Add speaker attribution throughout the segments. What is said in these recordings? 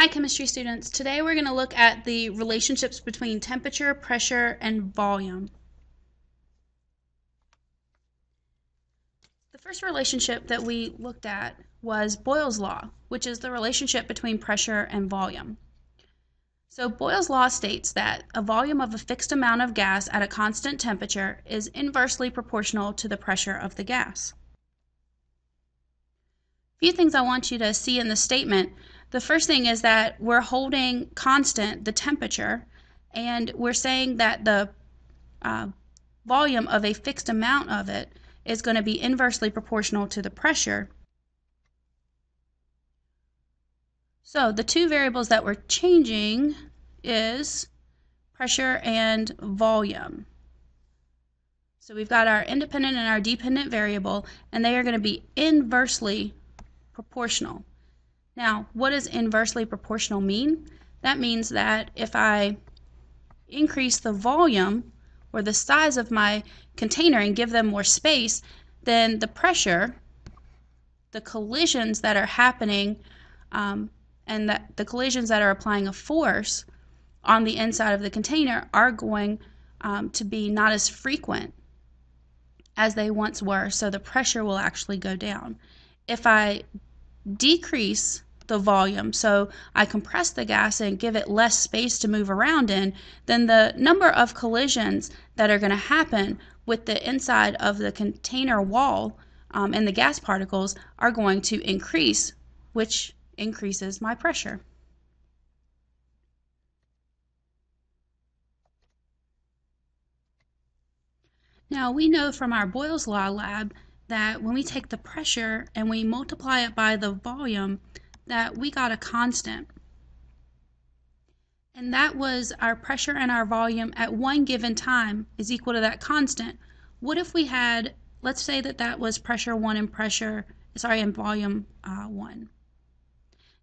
Speaker 1: Hi, chemistry students. Today we're going to look at the relationships between temperature, pressure, and volume. The first relationship that we looked at was Boyle's law, which is the relationship between pressure and volume. So Boyle's law states that a volume of a fixed amount of gas at a constant temperature is inversely proportional to the pressure of the gas. A few things I want you to see in the statement. The first thing is that we're holding constant the temperature, and we're saying that the volume of a fixed amount of it is going to be inversely proportional to the pressure. So the two variables that we're changing is pressure and volume. So we've got our independent and our dependent variable, and they are going to be inversely proportional. Now, what does inversely proportional mean? That means that if I increase the volume or the size of my container and give them more space, then the pressure, the collisions that are happening, and that the collisions that are applying a force on the inside of the container are going to be not as frequent as they once were, so the pressure will actually go down. If I decrease the volume, so I compress the gas and give it less space to move around in, then the number of collisions that are going to happen with the inside of the container wall and the gas particles are going to increase, which increases my pressure. Now we know from our Boyle's Law lab that when we take the pressure and we multiply it by the volume, that we got a constant. And that was our pressure and our volume at one given time is equal to that constant. What if we had, let's say that was pressure 1 and volume 1.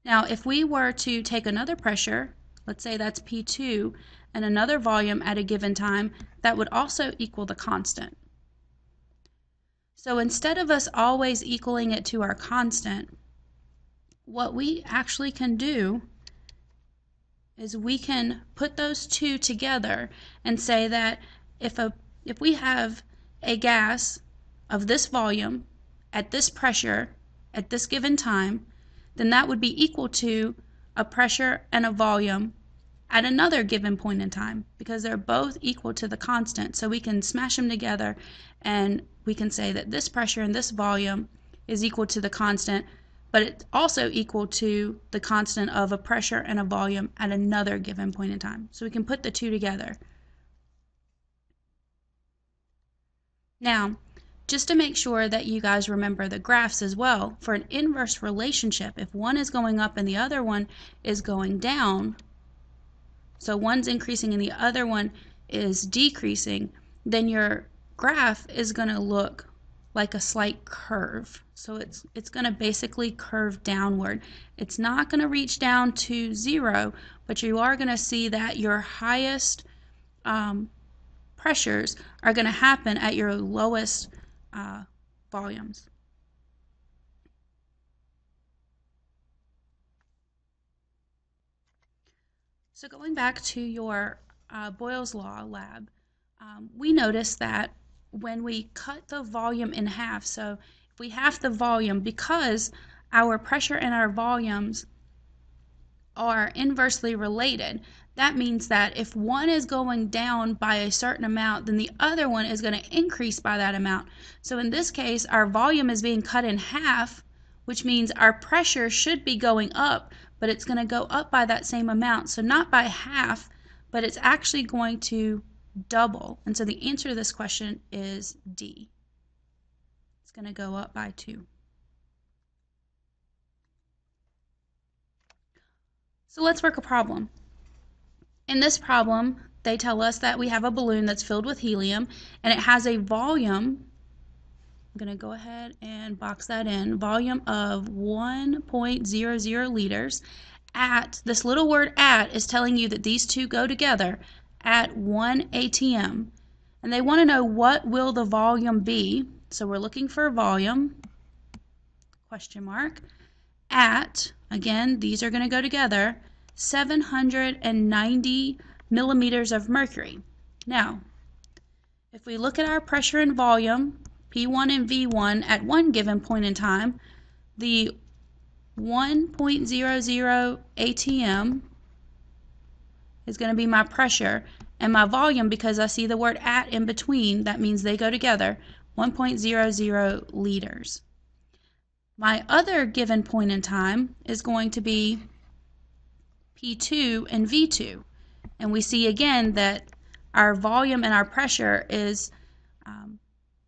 Speaker 1: Now if we were to take another pressure, let's say that's P2, and another volume at a given time, that would also equal the constant. So instead of us always equaling it to our constant, what we actually can do is we can put those two together and say that if we have a gas of this volume at this pressure at this given time, then that would be equal to a pressure and a volume at another given point in time, because they're both equal to the constant. So we can smash them together and we can say that this pressure and this volume is equal to the constant, but it's also equal to the constant of a pressure and a volume at another given point in time. So we can put the two together. Now, just to make sure that you guys remember the graphs as well, for an inverse relationship, if one is going up and the other one is going down, so one's increasing and the other one is decreasing, then your graph is going to look like a slight curve. So it's going to basically curve downward. It's not going to reach down to 0, but you are going to see that your highest pressures are going to happen at your lowest volumes. So going back to your Boyle's Law lab, we noticed that when we cut the volume in half, so if we half the volume, because our pressure and our volumes are inversely related, that means that if one is going down by a certain amount, then the other one is going to increase by that amount. So in this case, our volume is being cut in half, which means our pressure should be going up, but it's going to go up by that same amount. So not by half, but it's actually going to double. And so the answer to this question is D. It's going to go up by 2. So let's work a problem. In this problem, they tell us that we have a balloon that's filled with helium and it has a volume, I'm going to go ahead and box that in, volume of 1.00 liters. At, this little word at is telling you that these two go together at 1 atm. And they want to know what will the volume be. So we're looking for volume, question mark, at again, these are going to go together, 790 millimeters of mercury. Now, if we look at our pressure and volume, P1 and V1 at one given point in time, the 1.00 atm is going to be my pressure, and my volume, because I see the word at in between, that means they go together, 1.00 liters. My other given point in time is going to be P2 and V2. And we see again that our volume and our pressure is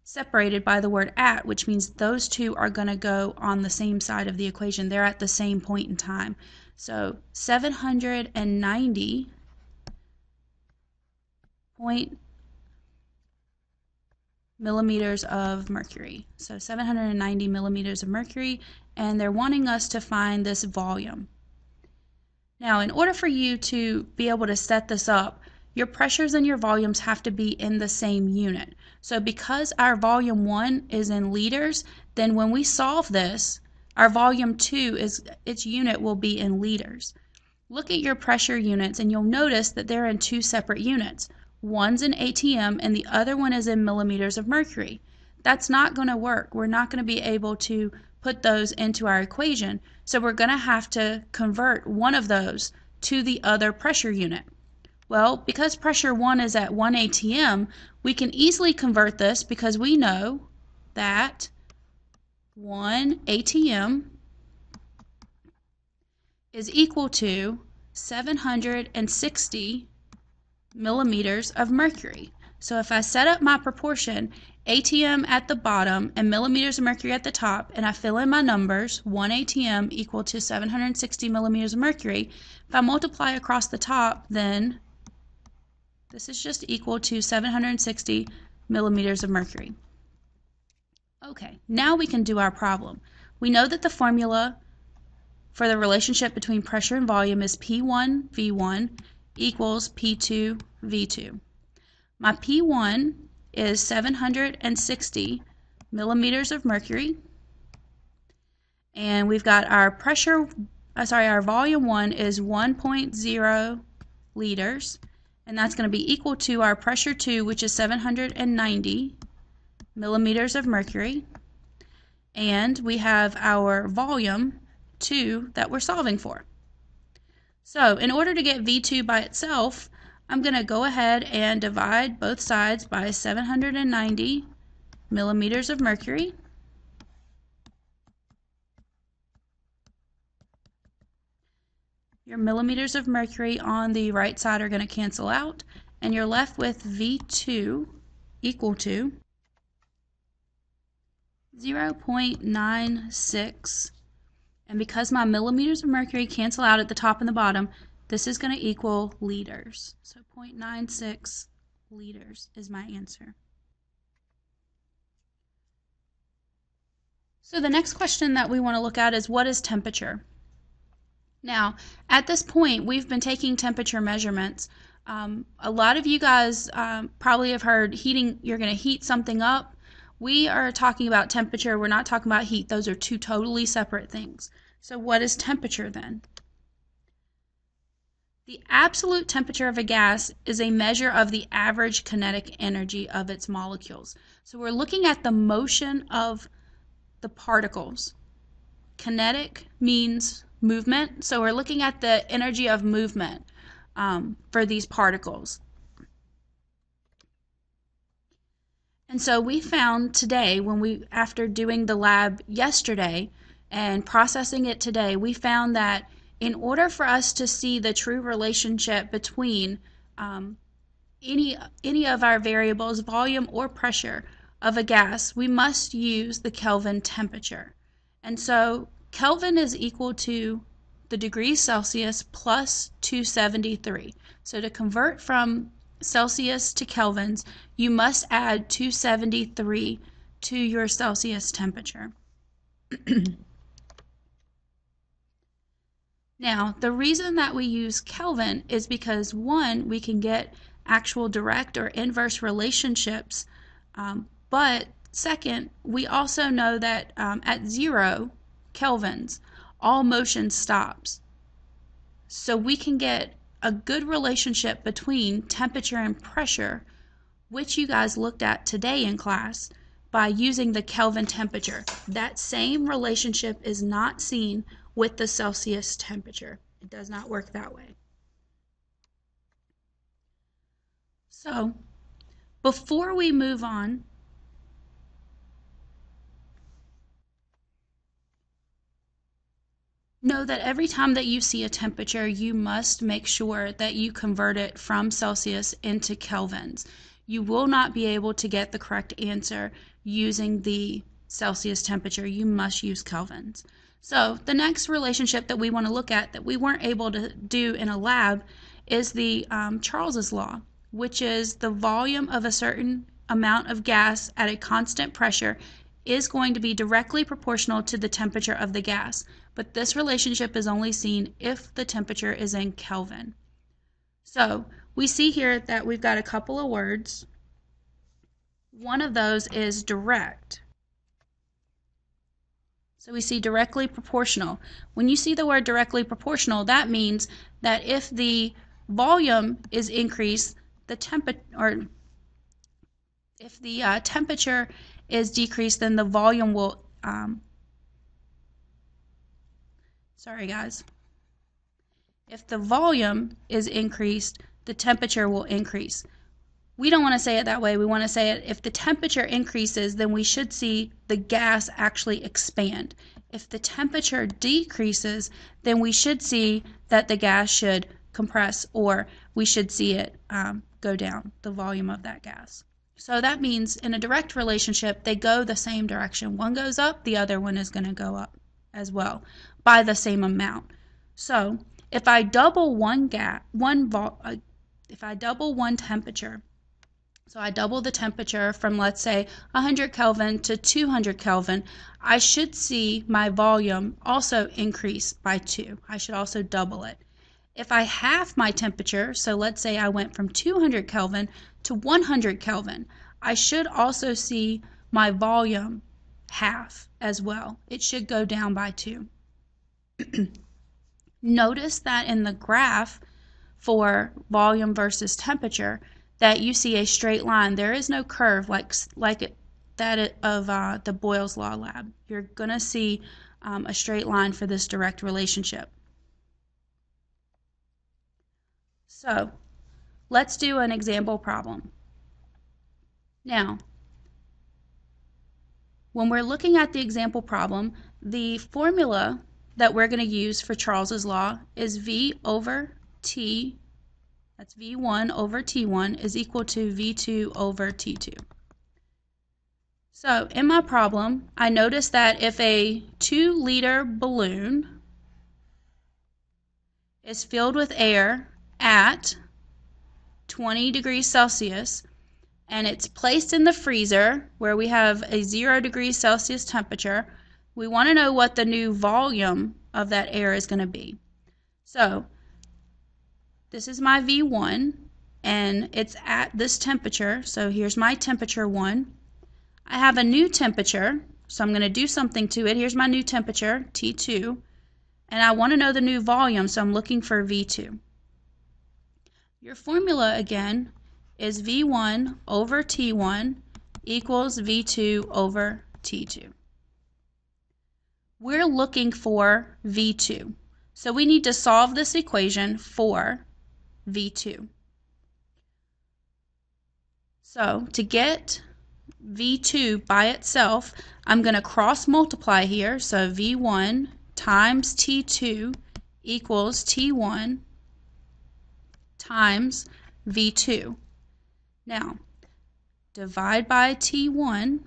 Speaker 1: separated by the word at, which means those two are going to go on the same side of the equation. They're at the same point in time. So 790 millimeters of mercury. So 790 millimeters of mercury, and they're wanting us to find this volume. Now, in order for you to be able to set this up, your pressures and your volumes have to be in the same unit. So because our volume 1 is in liters, then when we solve this, our volume 2 its unit will be in liters. Look at your pressure units and you'll notice that they're in two separate units. One's in atm and the other one is in millimeters of mercury. That's not going to work. We're not going to be able to put those into our equation. So we're going to have to convert one of those to the other pressure unit. Well, because pressure 1 is at 1 atm, we can easily convert this because we know that 1 atm is equal to 760 millimeters of mercury. So if I set up my proportion, atm at the bottom and millimeters of mercury at the top, and I fill in my numbers, 1 atm equal to 760 millimeters of mercury, if I multiply across the top, then this is just equal to 760 millimeters of mercury. Okay, now we can do our problem. We know that the formula for the relationship between pressure and volume is P1 V1 equals P2 V2. My P1 is 760 millimeters of mercury, and we've got our our volume 1 is 1.0 liters, and that's going to be equal to our pressure 2, which is 790 millimeters of mercury, and we have our volume 2 that we're solving for. So in order to get V2 by itself, I'm going to go ahead and divide both sides by 790 millimeters of mercury. Your millimeters of mercury on the right side are going to cancel out, and you're left with V2 equal to 0.96. And because my millimeters of mercury cancel out at the top and the bottom, this is going to equal liters. So 0.96 liters is my answer. So the next question that we want to look at is, what is temperature? Now, at this point, we've been taking temperature measurements. A lot of you guys probably have heard heating, you're going to heat something up. We are talking about temperature. We're not talking about heat. Those are two totally separate things. So what is temperature then? The absolute temperature of a gas is a measure of the average kinetic energy of its molecules. So we're looking at the motion of the particles. Kinetic means movement, so we're looking at the energy of movement for these particles. And so we found today, after doing the lab yesterday and processing it today, we found that in order for us to see the true relationship between any of our variables, volume or pressure of a gas, we must use the Kelvin temperature. And so Kelvin is equal to the degrees Celsius plus 273. So to convert from Celsius to kelvins, you must add 273 to your Celsius temperature. Now, the reason that we use Kelvin is because, one, we can get actual direct or inverse relationships, but second, we also know that at 0 kelvins, all motion stops. So we can get a good relationship between temperature and pressure, which you guys looked at today in class, by using the Kelvin temperature. That same relationship is not seen with the Celsius temperature. It does not work that way. So, before we move on, know that every time that you see a temperature, you must make sure that you convert it from Celsius into kelvins. You will not be able to get the correct answer using the Celsius temperature. You must use kelvins. So the next relationship that we want to look at that we weren't able to do in a lab is the Charles's law, which is the volume of a certain amount of gas at a constant pressure is going to be directly proportional to the temperature of the gas. But this relationship is only seen if the temperature is in Kelvin. So we see here that we've got a couple of words. One of those is direct. So we see directly proportional. When you see the word directly proportional, that means that if the volume is increased, if the temperature is decreased, then the volume will if the volume is increased, the temperature will increase. We don't want to say it that way. We want to say it, if the temperature increases, then we should see the gas actually expand. If the temperature decreases, then we should see that the gas should compress, or we should see it go down, the volume of that gas. So that means in a direct relationship, they go the same direction. One goes up, the other one is going to go up as well by the same amount. So if I double one temperature, so I double the temperature from, let's say, 100 Kelvin to 200 Kelvin, I should see my volume also increase by 2. I should also double it. If I half my temperature, so let's say I went from 200 Kelvin to 100 Kelvin, I should also see my volume half as well. It should go down by 2. Notice that in the graph for volume versus temperature that you see a straight line. There is no curve like that of the Boyle's Law lab. You're going to see a straight line for this direct relationship. So let's do an example problem. Now, when we're looking at the example problem, the formula that we're going to use for Charles's law is V over T, that's V1 over T1, is equal to V2 over T2. So in my problem, I noticed that if a 2-liter balloon is filled with air at 20 degrees Celsius, and it's placed in the freezer where we have a 0 degrees Celsius temperature, we want to know what the new volume of that air is going to be. So this is my V1, and it's at this temperature. So here's my temperature 1. I have a new temperature, so I'm going to do something to it. Here's my new temperature, T2, and I want to know the new volume, so I'm looking for V2. Your formula, again, is V1 over T1 equals V2 over T2. We're looking for V2. So we need to solve this equation for V2. So to get V2 by itself, I'm going to cross multiply here. So V1 times T2 equals T1 times V2. Now, divide by T1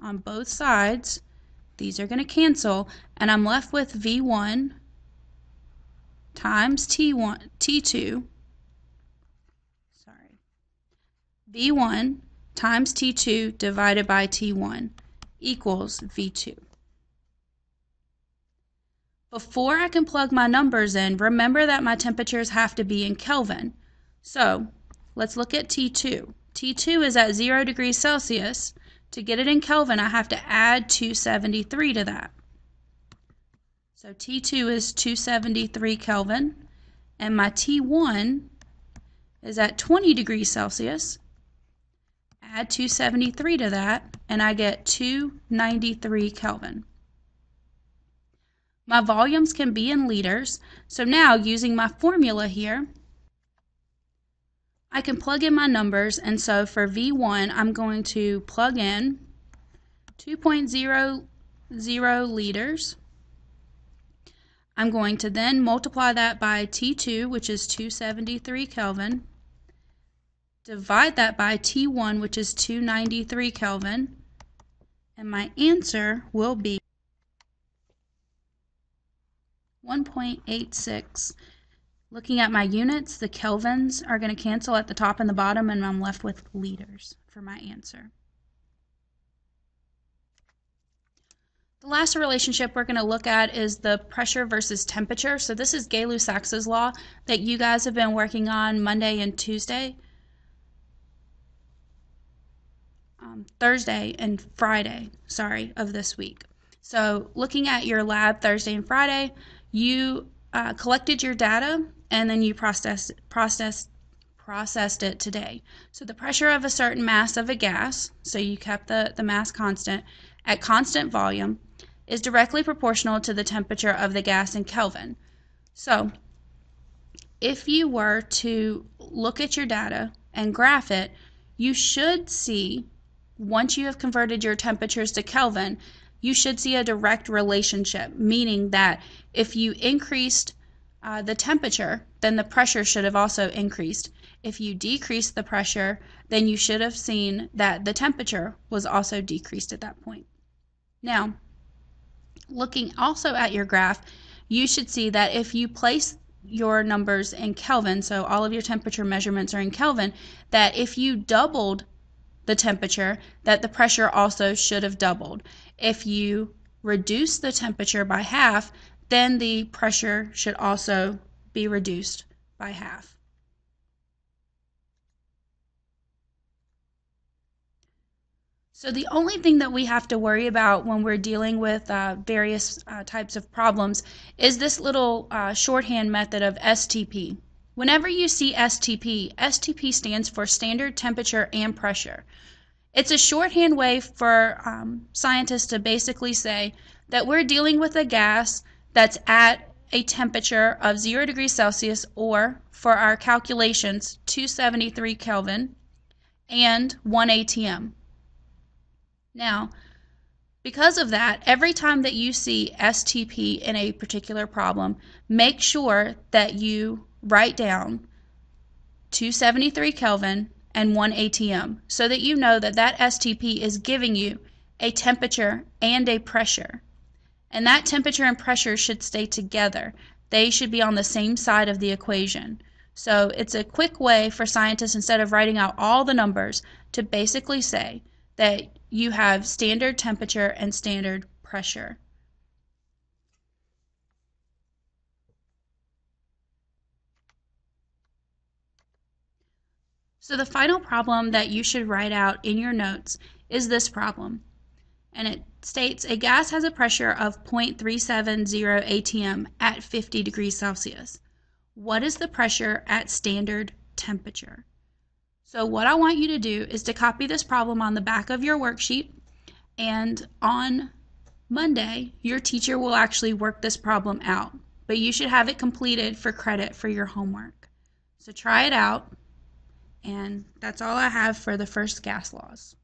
Speaker 1: on both sides. These are going to cancel, and I'm left with V1 times T2. V1 times T2 divided by T1 equals V2. Before I can plug my numbers in, remember that my temperatures have to be in Kelvin. So let's look at T2. T2 is at 0 degrees Celsius. To get it in Kelvin, I have to add 273 to that. So T2 is 273 Kelvin, and my T1 is at 20 degrees Celsius. Add 273 to that, and I get 293 Kelvin. My volumes can be in liters, so now using my formula here, I can plug in my numbers, and so for V1, I'm going to plug in 2.00 liters. I'm going to then multiply that by T2, which is 273 Kelvin, divide that by T1, which is 293 Kelvin, and my answer will be 1.86. Looking at my units, the kelvins are going to cancel at the top and the bottom, and I'm left with liters for my answer. The last relationship we're going to look at is the pressure versus temperature. So this is Gay-Lussac's law that you guys have been working on Monday and Tuesday, Thursday and Friday, of this week. So looking at your lab Thursday and Friday, you collected your data and then you processed it today. So the pressure of a certain mass of a gas, so you kept the mass constant, at constant volume, is directly proportional to the temperature of the gas in Kelvin. So if you were to look at your data and graph it, you should see, once you have converted your temperatures to Kelvin, you should see a direct relationship, meaning that if you increased the temperature, then the pressure should have also increased. If you decreased the pressure, then you should have seen that the temperature was also decreased at that point. Now, looking also at your graph, you should see that if you place your numbers in Kelvin, so all of your temperature measurements are in Kelvin, that if you doubled the temperature, that the pressure also should have doubled. If you reduce the temperature by half, then the pressure should also be reduced by half. So the only thing that we have to worry about when we're dealing with various types of problems is this little shorthand method of STP. Whenever you see STP, STP stands for standard temperature and pressure. It's a shorthand way for scientists to basically say that we're dealing with a gas that's at a temperature of 0 degrees Celsius, or for our calculations, 273 Kelvin and 1 atm. Now, because of that, every time that you see STP in a particular problem, make sure that you write down 273 Kelvin and 1 atm so that you know that that STP is giving you a temperature and a pressure. And that temperature and pressure should stay together. They should be on the same side of the equation. So it's a quick way for scientists, instead of writing out all the numbers, to basically say that you have standard temperature and standard pressure. So the final problem that you should write out in your notes is this problem. And it states a gas has a pressure of 0.370 atm at 50 degrees Celsius. What is the pressure at standard temperature? So what I want you to do is to copy this problem on the back of your worksheet, and on Monday, your teacher will actually work this problem out, but you should have it completed for credit for your homework. So try it out, and that's all I have for the first gas laws.